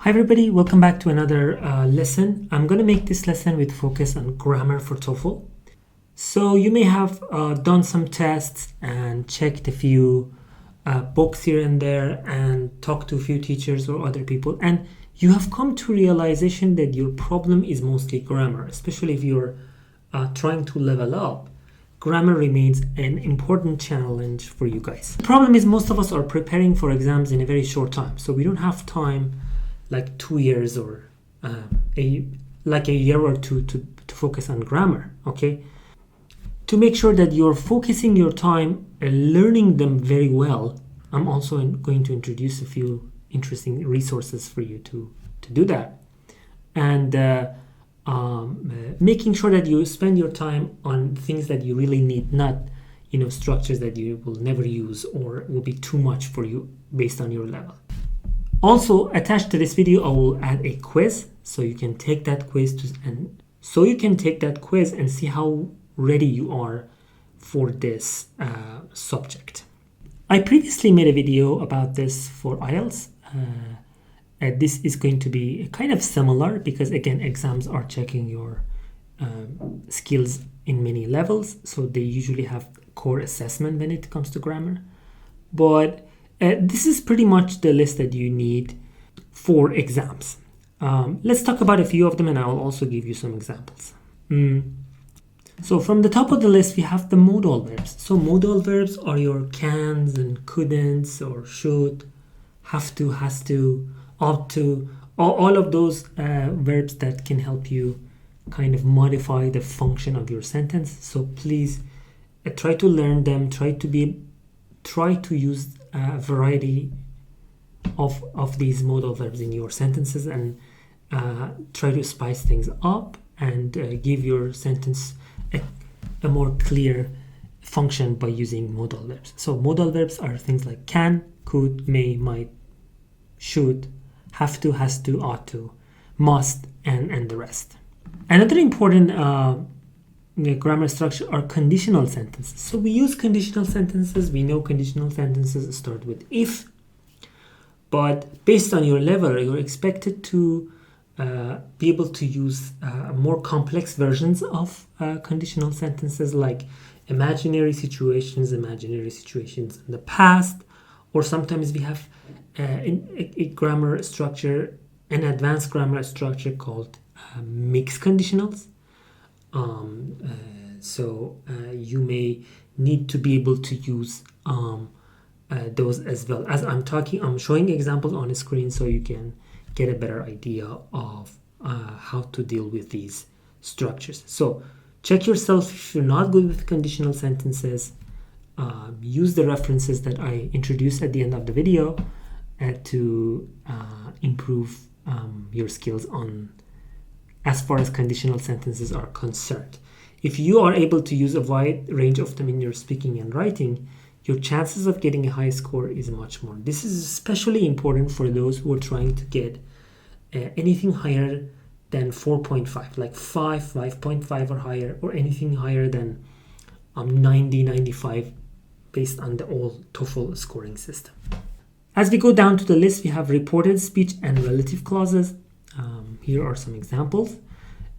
Hi everybody, welcome back to another lesson. I'm going to make this lesson with focus on grammar for TOEFL. So you may have done some tests and checked a few books here and there and talked to a few teachers or other people, and you have come to realization that your problem is mostly grammar, especially if you're trying to level up. Grammar remains an important challenge for you guys. The problem is most of us are preparing for exams in a very short time, so we don't have time like 2 years or a year or two to focus on grammar. Okay, to make sure that you're focusing your time and learning them very well, I'm also going to introduce a few interesting resources for you to do that, and making sure that you spend your time on things that you really need, not structures that you will never use or will be too much for you based on your level. Also, attached to this video, I will add a quiz so you can take that quiz and see how ready you are for this subject. I previously made a video about this for IELTS. This is going to be kind of similar because, again, exams are checking your skills in many levels, so they usually have core assessment when it comes to grammar. But this is pretty much the list that you need for exams. Let's talk about a few of them, and I will also give you some examples. So from the top of the list, we have the modal verbs. So modal verbs are your cans and couldn'ts or should, have to, has to, ought to, all of those verbs that can help you kind of modify the function of your sentence. So please try to learn them, try to use a variety of these modal verbs in your sentences, and try to spice things up and give your sentence a more clear function by using modal verbs. So modal verbs are things like can, could, may, might, should, have to, has to, ought to, must, and the rest. Another important grammar structure are conditional sentences. So we use conditional sentences. We know conditional sentences start with if, but based on your level, you're expected to be able to use more complex versions of conditional sentences, like imaginary situations in the past, or sometimes we have a grammar structure, an advanced grammar structure called mixed conditionals. So you may need to be able to use those as well. As I'm showing examples on the screen so you can get a better idea of how to deal with these structures. So check yourself if you're not good with conditional sentences. Use the references that I introduced at the end of the video to improve your skills on as far as conditional sentences are concerned. If you are able to use a wide range of them in your speaking and writing, your chances of getting a high score is much more. This is especially important for those who are trying to get anything higher than 4.5, like 5.5 or higher, or anything higher than 90, 95 based on the old TOEFL scoring system. As we go down to the list, we have reported speech and relative clauses. Here are some examples.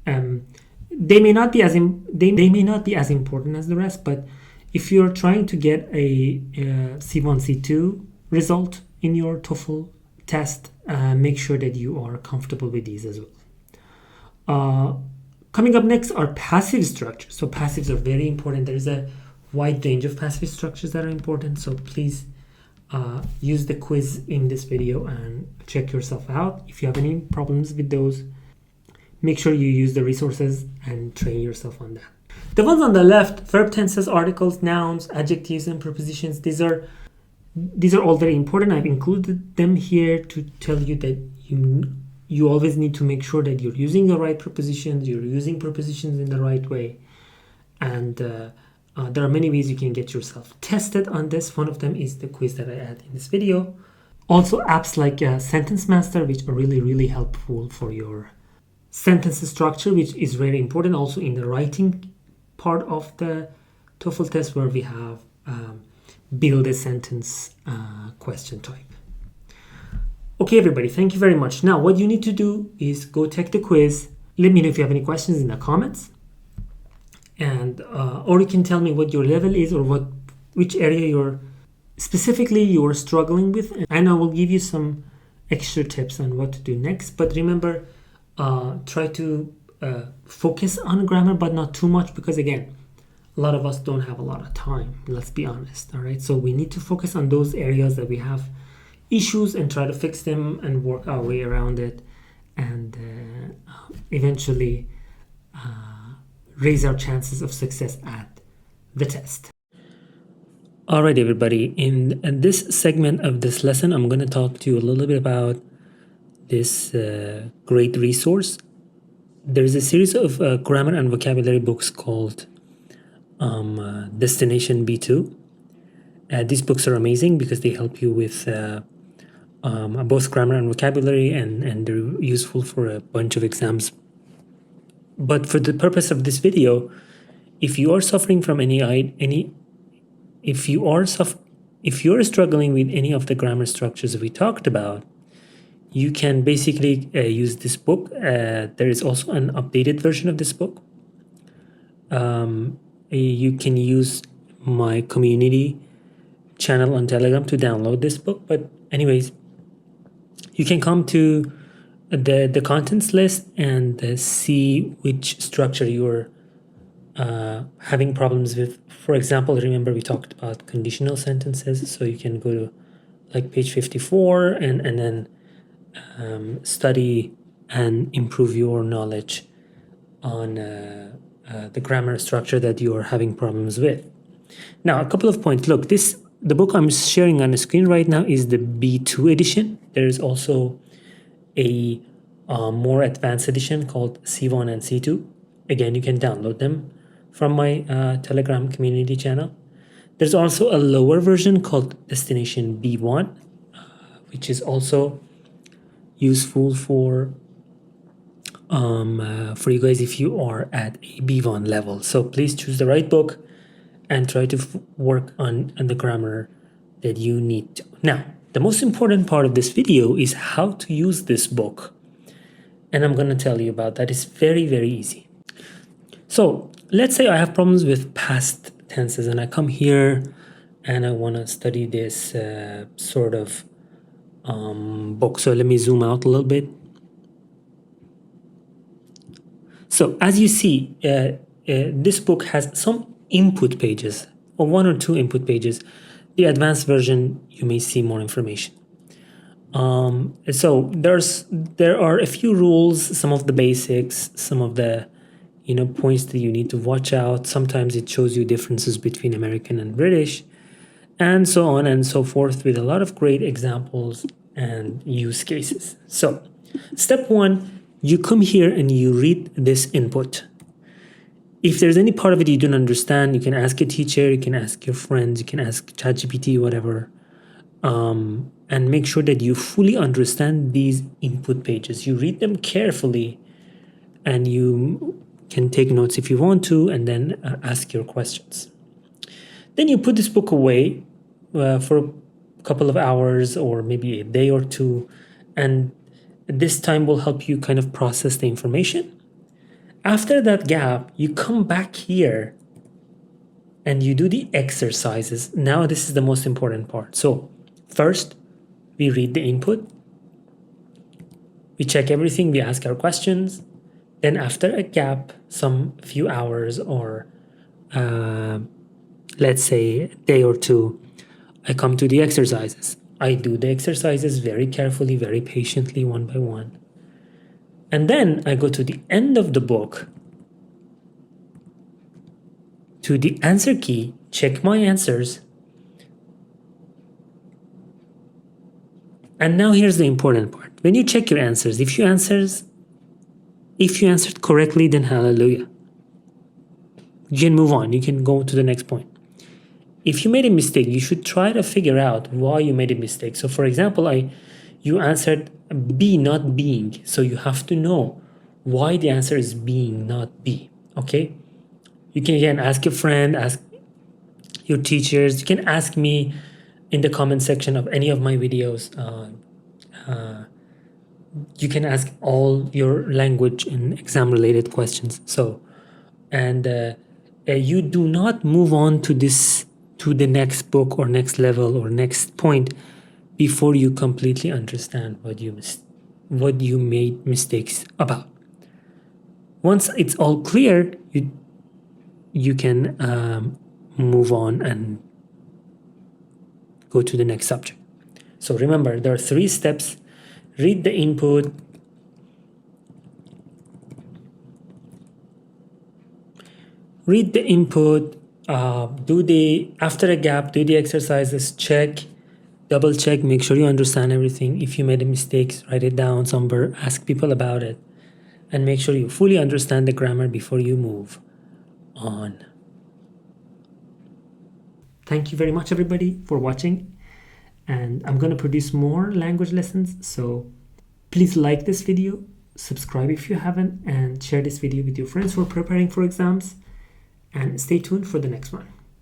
They may not be as important as the rest, but if you're trying to get a C1, C2 result in your TOEFL test, make sure that you are comfortable with these as well. Coming up next are passive structures. So passives are very important. There is a wide range of passive structures that are important. So please use the quiz in this video and check yourself out. If you have any problems with those, make sure you use the resources and train yourself on that. The ones on the left, verb tenses, articles, nouns, adjectives, and prepositions, these are all very important. I've included them here to tell you that you always need to make sure that you're using the right prepositions, you're using prepositions in the right way, and there are many ways you can get yourself tested on this. One of them is the quiz that I add in this video. Also, apps like Sentence Master, which are really, really helpful for your sentence structure, which is very important also in the writing part of the TOEFL test, where we have build a sentence question type. Okay, everybody, thank you very much. Now, what you need to do is go take the quiz. Let me know if you have any questions in the comments, and or you can tell me what your level is or which area you're struggling with, and I will give you some extra tips on what to do next. But remember, try to focus on grammar, but not too much, because again, a lot of us don't have a lot of time. Let's be honest. All right, so we need to focus on those areas that we have issues and try to fix them and work our way around it, and eventually raise our chances of success at the test. All right, everybody. In this segment of this lesson, I'm going to talk to you a little bit about this great resource. There is a series of grammar and vocabulary books called Destination B2. These books are amazing because they help you with both grammar and vocabulary, and they're useful for a bunch of exams. But for the purpose of this video, if you are suffering from if you are struggling with any of the grammar structures that we talked about, you can basically use this book. There is also an updated version of this book. You can use my community channel on Telegram to download this book. But anyways, you can come to the contents list and see which structure you're having problems with. For example, remember we talked about conditional sentences, so you can go to like page 54 and then study and improve your knowledge on the grammar structure that you are having problems with. Now, a couple of points. Look, the book I'm sharing on the screen right now is the B2 edition. There is also a more advanced edition called C1 and C2. Again, you can download them from my Telegram community channel. There's also a lower version called Destination B1, which is also useful for you guys if you are at a B1 level. So please choose the right book and try to work on the grammar that you need to. Now, the most important part of this video is how to use this book. And I'm going to tell you about that. It's very, very easy. So let's say I have problems with past tenses and I come here and I want to study this sort of book. So let me zoom out a little bit. So as you see, this book has some input pages, or one or two input pages. The advanced version, you may see more information. So there are a few rules, some of the basics, some of the points that you need to watch out. Sometimes it shows you differences between American and British, and so on and so forth, with a lot of great examples and use cases. So step one, you come here and you read this input. If there's any part of it you don't understand, you can ask a teacher, you can ask your friends, you can ask ChatGPT, whatever, and make sure that you fully understand these input pages. You read them carefully, and you can take notes if you want to, and then ask your questions. Then you put this book away for a couple of hours or maybe a day or two, and this time will help you kind of process the information. After that gap, you come back here and you do the exercises. Now this is the most important part. So first, we read the input, we check everything, we ask our questions. Then after a gap, some few hours or let's say a day or two, I come to the exercises. I do the exercises very carefully, very patiently, one by one. And then I go to the end of the book, to the answer key, check my answers. And now here's the important part. When you check your answers, if you answered correctly, then hallelujah. You can move on. You can go to the next point. If you made a mistake, you should try to figure out why you made a mistake. So for example, you answered be, not being. So you have to know why the answer is being, not be. Okay? You can again ask your friend, ask your teachers. You can ask me in the comment section of any of my videos. you can ask all your language and exam related questions. So, and you do not move on to the next book or next level or next point before you completely understand what you made mistakes about. Once it's all clear, you can move on and go to the next subject. So remember, there are 3 steps. Read the input, after a gap, do the exercises, check, double check, make sure you understand everything. If you made a mistake, write it down somewhere, ask people about it, and make sure you fully understand the grammar before you move on. Thank you very much, everybody, for watching. And I'm going to produce more language lessons. So please like this video, subscribe if you haven't, and share this video with your friends who are preparing for exams. And stay tuned for the next one.